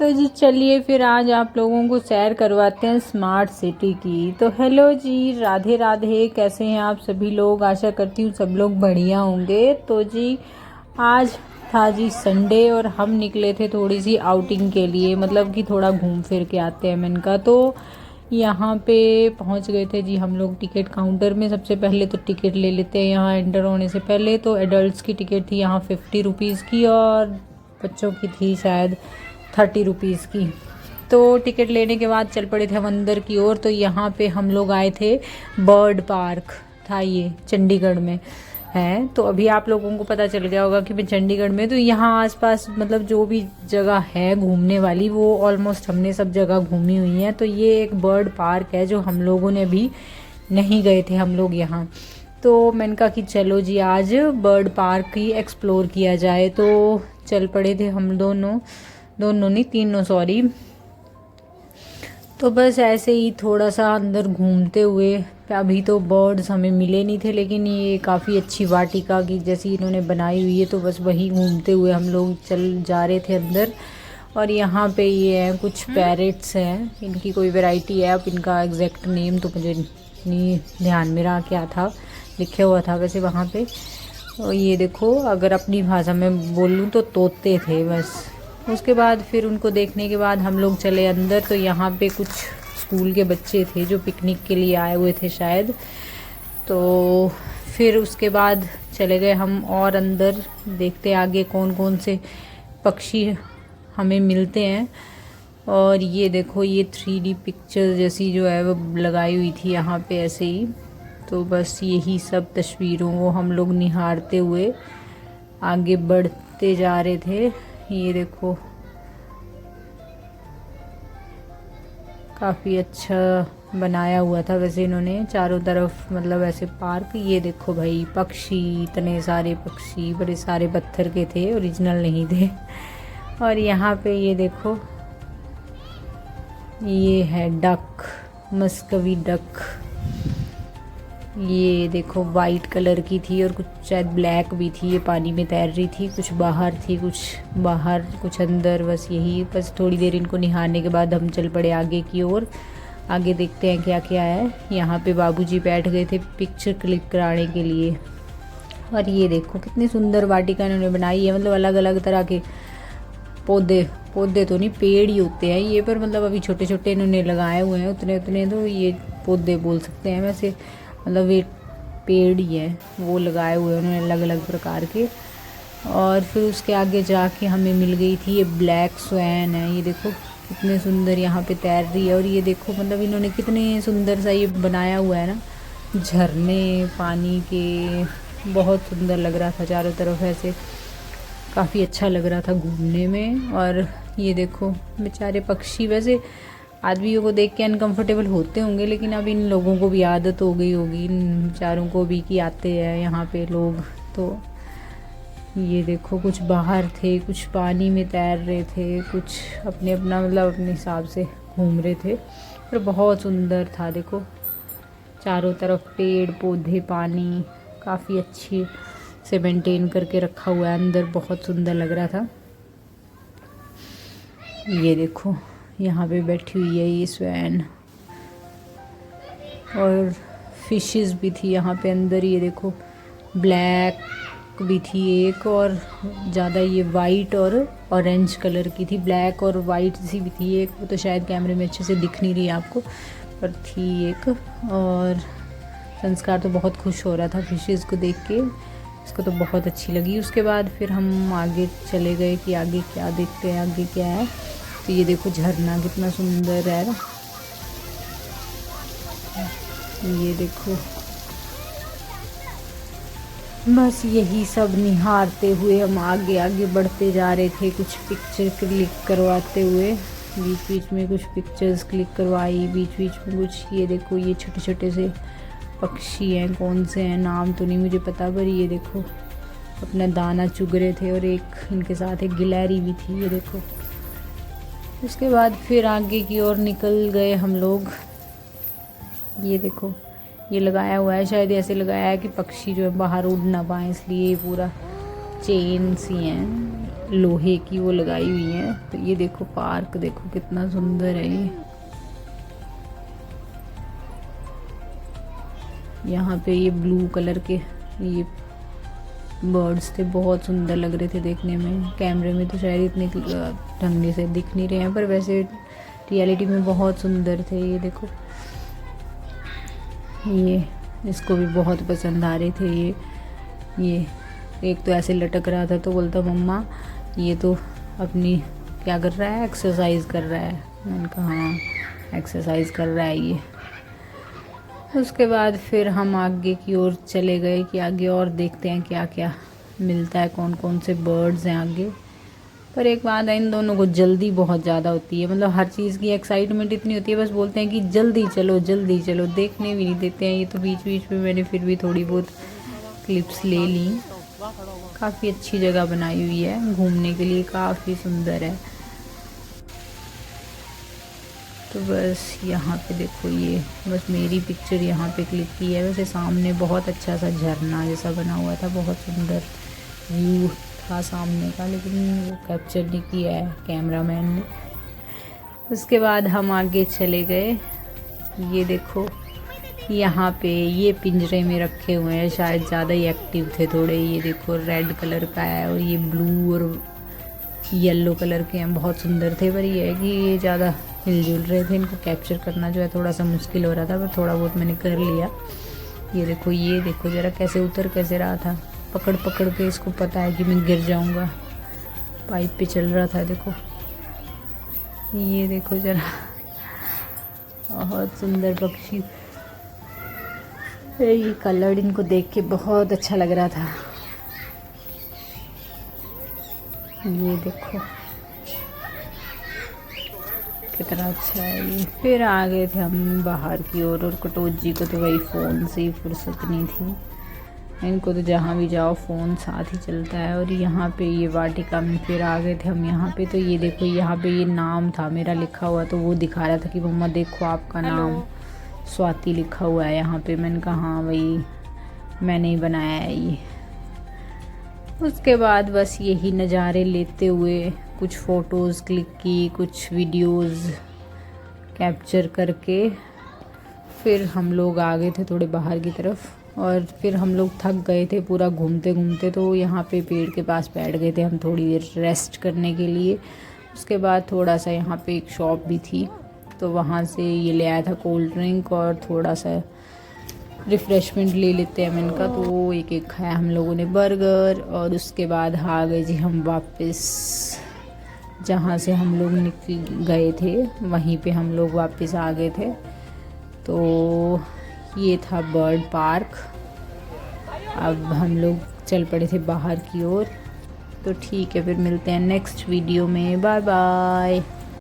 तो जी चलिए फिर आज आप लोगों को सैर करवाते हैं स्मार्ट सिटी की। तो हेलो जी, राधे राधे। कैसे हैं आप सभी लोग? आशा करती हूँ सब लोग बढ़िया होंगे। तो जी आज था जी संडे और हम निकले थे थोड़ी सी आउटिंग के लिए, मतलब कि थोड़ा घूम फिर के आते हैं मन का। तो यहाँ पे पहुँच गए थे जी हम लोग टिकट काउंटर में। सबसे पहले तो टिकट ले लेते हैं यहाँ एंटर होने से पहले। तो एडल्ट्स की टिकट थी यहाँ 50 रुपीज़ की और बच्चों की थी शायद 30 रुपीज़ की। तो टिकट लेने के बाद चल पड़े थे हम अंदर की ओर। तो यहाँ पे हम लोग आए थे, बर्ड पार्क था ये, चंडीगढ़ में है। तो अभी आप लोगों को पता चल गया होगा कि मैं चंडीगढ़ में। तो यहाँ आसपास मतलब जो भी जगह है घूमने वाली वो ऑलमोस्ट हमने सब जगह घूमी हुई है। तो ये एक बर्ड पार्क है जो हम लोगों ने भी नहीं गए थे हम लोग यहाँ। तो मैंने कहा कि चलो जी आज बर्ड पार्क ही एक्सप्लोर किया जाए। तो चल पड़े थे हम दोनों नहीं तीनों सॉरी। तो बस ऐसे ही थोड़ा सा अंदर घूमते हुए, अभी तो बर्ड्स हमें मिले नहीं थे, लेकिन ये काफ़ी अच्छी वाटिका की जैसी इन्होंने बनाई हुई है। तो बस वही घूमते हुए हम लोग चल जा रहे थे अंदर। और यहाँ पे ये हैं कुछ पैरेट्स हैं, इनकी कोई वैरायटी है। अब इनका एग्जैक्ट नेम तो मुझे नहीं ध्यान में रहा क्या था, लिखे हुआ था वैसे वहाँ पे। और ये देखो, अगर अपनी भाषा में बोलूँ तो तोते थे बस। उसके बाद फिर उनको देखने के बाद हम लोग चले अंदर। तो यहाँ पे कुछ स्कूल के बच्चे थे जो पिकनिक के लिए आए हुए थे शायद। तो फिर उसके बाद चले गए हम और अंदर, देखते आगे कौन कौन से पक्षी हमें मिलते हैं। और ये देखो, ये 3D पिक्चर जैसी जो है वो लगाई हुई थी यहाँ पे ऐसे ही। तो बस यही सब तस्वीरों को हम लोग निहारते हुए आगे बढ़ते जा रहे थे। ये देखो, काफ़ी अच्छा बनाया हुआ था वैसे इन्होंने चारों तरफ, मतलब ऐसे पार्क। ये देखो भाई, पक्षी, इतने सारे पक्षी, बड़े सारे पत्थर के थे, ओरिजिनल नहीं थे। और यहाँ पे ये देखो, ये है डक, मस्कवी डक। ये देखो वाइट कलर की थी और कुछ शायद ब्लैक भी थी। ये पानी में तैर रही थी, कुछ बाहर थी, कुछ बाहर, कुछ अंदर। बस यही, बस थोड़ी देर इनको निहारने के बाद हम चल पड़े आगे की ओर। आगे देखते हैं क्या क्या है। यहाँ पे बाबूजी बैठ गए थे पिक्चर क्लिक कराने के लिए। और ये देखो कितनी सुंदर वाटिका इन्होंने बनाई है, मतलब अलग अलग तरह के पौधे तो नहीं, पेड़ ही होते हैं ये, पर मतलब अभी छोटे छोटे इन्होंने लगाए हुए हैं, उतने उतने तो ये पौधे बोल सकते हैं वैसे, मतलब ये पेड़ ही है वो लगाए हुए उन्होंने अलग अलग प्रकार के। और फिर उसके आगे जाके हमें मिल गई थी ये ब्लैक स्वैन है। ये देखो कितने सुंदर यहाँ पे तैर रही है। और ये देखो, मतलब इन्होंने कितने सुंदर सा ये बनाया हुआ है ना, झरने पानी के, बहुत सुंदर लग रहा था चारों तरफ ऐसे, काफ़ी अच्छा लग रहा था घूमने में। और ये देखो बेचारे पक्षी, वैसे आदमियों को देख के अनकंफर्टेबल होते होंगे, लेकिन अब इन लोगों को भी आदत हो गई होगी, इन बेचारों को भी, कि आते हैं यहाँ पे लोग। तो ये देखो, कुछ बाहर थे, कुछ पानी में तैर रहे थे, कुछ अपने अपना मतलब अपने हिसाब से घूम रहे थे। पर बहुत सुंदर था, देखो चारों तरफ पेड़ पौधे, पानी, काफ़ी अच्छी से मेंटेन करके रखा हुआ है अंदर, बहुत सुंदर लग रहा था। ये देखो यहाँ पे बैठी हुई है ये स्वैन, और फिशेस भी थी यहाँ पे अंदर। ये देखो ब्लैक भी थी एक, और ज़्यादा ये वाइट और ऑरेंज कलर की थी, ब्लैक और वाइट सी भी थी एक, वो तो शायद कैमरे में अच्छे से दिख नहीं रही आपको, पर थी एक। और संस्कार तो बहुत खुश हो रहा था फिशेस को देख के, इसको तो बहुत अच्छी लगी। उसके बाद फिर हम आगे चले गए कि आगे क्या देखते हैं, आगे क्या है। तो ये देखो झरना कितना सुंदर है ना, ये देखो। बस यही सब निहारते हुए हम आगे आगे बढ़ते जा रहे थे, कुछ पिक्चर क्लिक करवाते हुए, बीच बीच में कुछ पिक्चर्स क्लिक करवाई, बीच बीच में कुछ। ये देखो ये छोटे छोटे से पक्षी हैं, कौन से हैं नाम तो नहीं मुझे पता, पर ये देखो अपना दाना चुग रहे थे। और एक इनके साथ एक गिलहरी भी थी, ये देखो। उसके बाद फिर आगे की ओर निकल गए हम लोग। ये देखो ये लगाया हुआ है, शायद ऐसे लगाया है कि पक्षी जो है बाहर उड़ ना पाए, इसलिए ये पूरा चेन सी हैं। लोहे की वो लगाई हुई हैं। तो ये देखो पार्क, देखो कितना सुंदर है ये। यहाँ पे ये ब्लू कलर के ये बर्ड्स थे, बहुत सुंदर लग रहे थे देखने में। कैमरे में तो शायद इतने ढंग से दिख नहीं रहे हैं, पर वैसे रियलिटी में बहुत सुंदर थे। ये देखो, ये इसको भी बहुत पसंद आ रहे थे ये एक तो ऐसे लटक रहा था, तो बोलता मम्मा ये तो अपनी क्या कर रहा है, एक्सरसाइज कर रहा है। मैंने कहा हाँ एक्सरसाइज कर रहा है ये। उसके बाद फिर हम आगे की ओर चले गए कि आगे और देखते हैं क्या क्या मिलता है, कौन कौन से बर्ड्स हैं आगे। पर एक बात है, इन दोनों को जल्दी बहुत ज़्यादा होती है, मतलब हर चीज़ की एक्साइटमेंट इतनी होती है, बस बोलते हैं कि जल्दी चलो जल्दी चलो, देखने भी नहीं देते हैं। ये तो बीच बीच में मैंने फिर भी थोड़ी बहुत क्लिप्स ले ली। काफ़ी अच्छी जगह बनाई हुई है घूमने के लिए, काफ़ी सुंदर है। तो बस यहाँ पे देखो, ये बस मेरी पिक्चर यहाँ पे क्लिक की है। वैसे सामने बहुत अच्छा सा झरना जैसा बना हुआ था, बहुत सुंदर व्यू था सामने का, लेकिन वो कैप्चर नहीं किया है कैमरामैन ने। उसके बाद हम आगे चले गए। ये देखो यहाँ पे ये पिंजरे में रखे हुए हैं, शायद ज़्यादा ही एक्टिव थे थोड़े। ये देखो रेड कलर का है और ये ब्लू और येलो कलर के हैं, बहुत सुंदर थे। पर ये है कि ये ज़्यादा हिलजुल रहे थे, इनको कैप्चर करना जो है थोड़ा सा मुश्किल हो रहा था, पर थोड़ा बहुत मैंने कर लिया। ये देखो ज़रा कैसे उतर कैसे रहा था, पकड़ पकड़ के। इसको पता है कि मैं गिर जाऊंगा, पाइप पे चल रहा था। देखो ये देखो ज़रा, बहुत सुंदर पक्षी। ये कलर इनको देख के बहुत अच्छा लग रहा था। ये देखो कितना अच्छा है ये। फिर आ गए थे हम बाहर की ओर, और कटोच जी को तो वही फ़ोन से ही फुर्सत नहीं थी। इनको तो जहाँ भी जाओ फ़ोन साथ ही चलता है। और यहाँ पे ये वाटिका में फिर आ गए थे हम यहाँ पे। तो ये देखो यहाँ पे ये नाम था मेरा लिखा हुआ, तो वो दिखा रहा था कि मम्मा देखो आपका नाम स्वाति लिखा हुआ है यहाँ पे। मैंने कहा हाँ वही मैंने ही बनाया है ये। उसके बाद बस यही नज़ारे लेते हुए कुछ फ़ोटोज़ क्लिक की, कुछ वीडियोज़ कैप्चर करके फिर हम लोग आ गए थे थोड़े बाहर की तरफ। और फिर हम लोग थक गए थे पूरा घूमते घूमते, तो यहाँ पे पेड़ के पास बैठ गए थे हम थोड़ी देर रेस्ट करने के लिए। उसके बाद थोड़ा सा यहाँ पे एक शॉप भी थी, तो वहाँ से ये ले आया था कोल्ड ड्रिंक और थोड़ा सा रिफ़्रेशमेंट ले लेते हैं। मैंने कहा, तो वो एक एक खाया हम लोगों ने बर्गर। और उसके बाद आ गए जी हम वापस, जहाँ से हम लोग निकल गए थे वहीं पे हम लोग वापस आ गए थे। तो ये था बर्ड पार्क। अब हम लोग चल पड़े थे बाहर की ओर। तो ठीक है, फिर मिलते हैं नेक्स्ट वीडियो में। Bye bye.